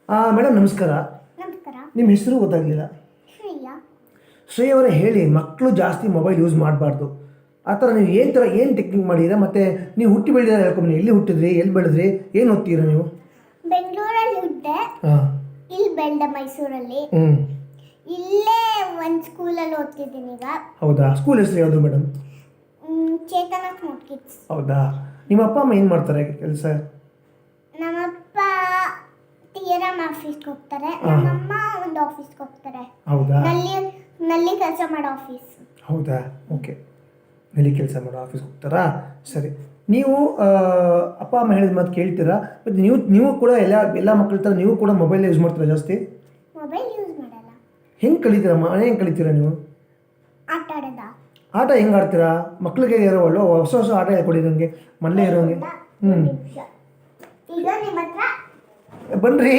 Madam ನಮಸ್ಕಾರ. ನಮಸ್ಕಾರ. ನಿಮ್ಮ ಹೆಸರು ಗೊತ್ತಾಗಲಿಲ್ಲ. ಶ್ರೇಯಾ. ಶ್ರೇಯ ಅವರೇ, ಹೇಳಿ, ಮಕ್ಕಳು ಜಾಸ್ತಿ ಮೊಬೈಲ್ ಯೂಸ್ ಮಾಡಬಾರ್ದು ಆ ಥರ ನೀವು ಏನು ಟೆಕ್ನಿಕ್ ಮಾಡಿದ್ದೀರಾ? ಮತ್ತು ನೀವು ಹುಟ್ಟಿ ಬೆಳೆದಿರ ಹೇಳ್ಕೊಂಬನಿ, ಎಲ್ಲಿ ಹುಟ್ಟಿದ್ರಿ, ಎಲ್ಲಿ ಬೆಳೆದ್ರಿ, ಏನು ಓದ್ತೀರಾ ನೀವು? ಬೆಂಗಳೂರಲ್ಲಿ ಹುಟ್ಟಿದೆ. ಹಾಂ. ಇಲ್ಲಿ ಬೆಳೆದ ಮೈಸೂರಲ್ಲಿ. ಇಲ್ಲೇ ಒಂದು ಸ್ಕೂಲಲ್ಲಿ ಓದ್ತಿದ್ದೀನಿ ಈಗ. ಹೌದಾ? ಸ್ಕೂಲ್ ಹೆಸರು ಯಾವುದು ಮೇಡಮ್? ಚೇತನ ಸ್ಮಾರ್ಟ್ ಕಿಡ್ಸ್. ಹೌದಾ? ನಿಮ್ಮ ಅಪ್ಪ ಅಮ್ಮ ಏನು ಮಾಡ್ತಾರೆ ಕೆಲಸ? ನಮ್ಮಪ್ಪ TRM ಆಫೀಸ್ಗೆ ಹೋಗ್ತಾರೆ, ನಮ್ಮಮ್ಮ ಒಂದು ಆಫೀಸ್ಗೆ ಹೋಗ್ತಾರೆ. ಹೌದಾ? ನಲ್ಲಿ ಕೆಲಸ ಮಾಡೋ ಆಫೀಸ್. ಹೌದಾ? ಓಕೆ, ನಲ್ಲಿ ಕೆಲಸ ಮಾಡೋ ಆಫೀಸ್ಗೆ ಹೋಗ್ತಾರಾ? ಸರಿ. ನೀವು ಅಪ್ಪ ಅಮ್ಮ ಹೇಳಿದ ಮಾತು ಕೇಳ್ತೀರಾ? ಮತ್ತು ನೀವು ಕೂಡ ಎಲ್ಲ ಮಕ್ಕಳ ಥರ ನೀವು ಕೂಡ ಮೊಬೈಲ್ ಯೂಸ್ ಮಾಡ್ತೀರಾ ಜಾಸ್ತಿ? ಮೊಬೈಲ್ ಯೂಸ್ ಮಾಡಲ್ಲ. ಹೆಂಗೆ ಕಲಿತೀರಾ? ಹೆಂಗೆ ಕಲಿತೀರಾ ನೀವು? ಆಟ ಆಡೋದ. ಆಟ ಹೆಂಗೆ ಆಡ್ತೀರಾ? ಮಕ್ಳಿಗೆ ಇರೋ ಹೊಸ ಹೊಸ ಆಟ ಹೇಳ್ಕೊಡಿ ನನಗೆ, ಮನೇಲೇ ಇರೋಂಗೆ. ಈಗ ನಿಮ್ಮ ಹತ್ರ ಬನ್ನಿರಿ.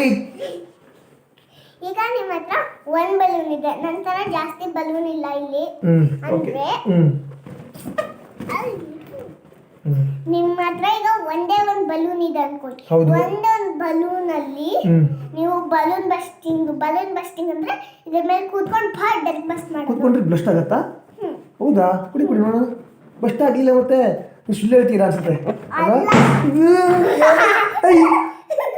ಈಗ ನಿಮ್ಮ ಹತ್ರ ಒಂದು ಬಲೂನ್ ಇದೆ, ನಂತರ ಜಾಸ್ತಿ ಬಲೂನ್ ಇಲ್ಲ ಇಲ್ಲಿ. ಅಂದ್ರೆ ನಿಮ್ಮ ಹತ್ರ ಈಗ ಒಂದೇ ಒಂದು ಬಲೂನ್ ಇದೆ ಅನ್ಕೊಳ್ಳಿ. ಒಂದೊಂದು ಬಲೂನ್ ಅಲ್ಲಿ ನೀವು ಬಲೂನ್ ಬಸ್ಟಿಂಗ್ ಅಂದ್ರೆ ಇದ್ರ ಮೇಲೆ ಕೂತ್ಕೊಂಡು ಡೈರೆಕ್ಟ್ ಬಸ್ಟ್ ಮಾಡಿ ಕೂತ್ಕೊಂಡ್ರೆ ಬ್ಲಸ್ಟ್ ಆಗತ್ತಾ? ಹೌದಾ? ಕುಡಿ ನೋಡೋಣ. ಬಸ್ಟ್ ಆಗಲಿಲ್ಲ ಮತ್ತೆ ಸುಳ್ಳು ಹೇಳ್ತೀರಾ ಅನ್ಸುತ್ತೆ.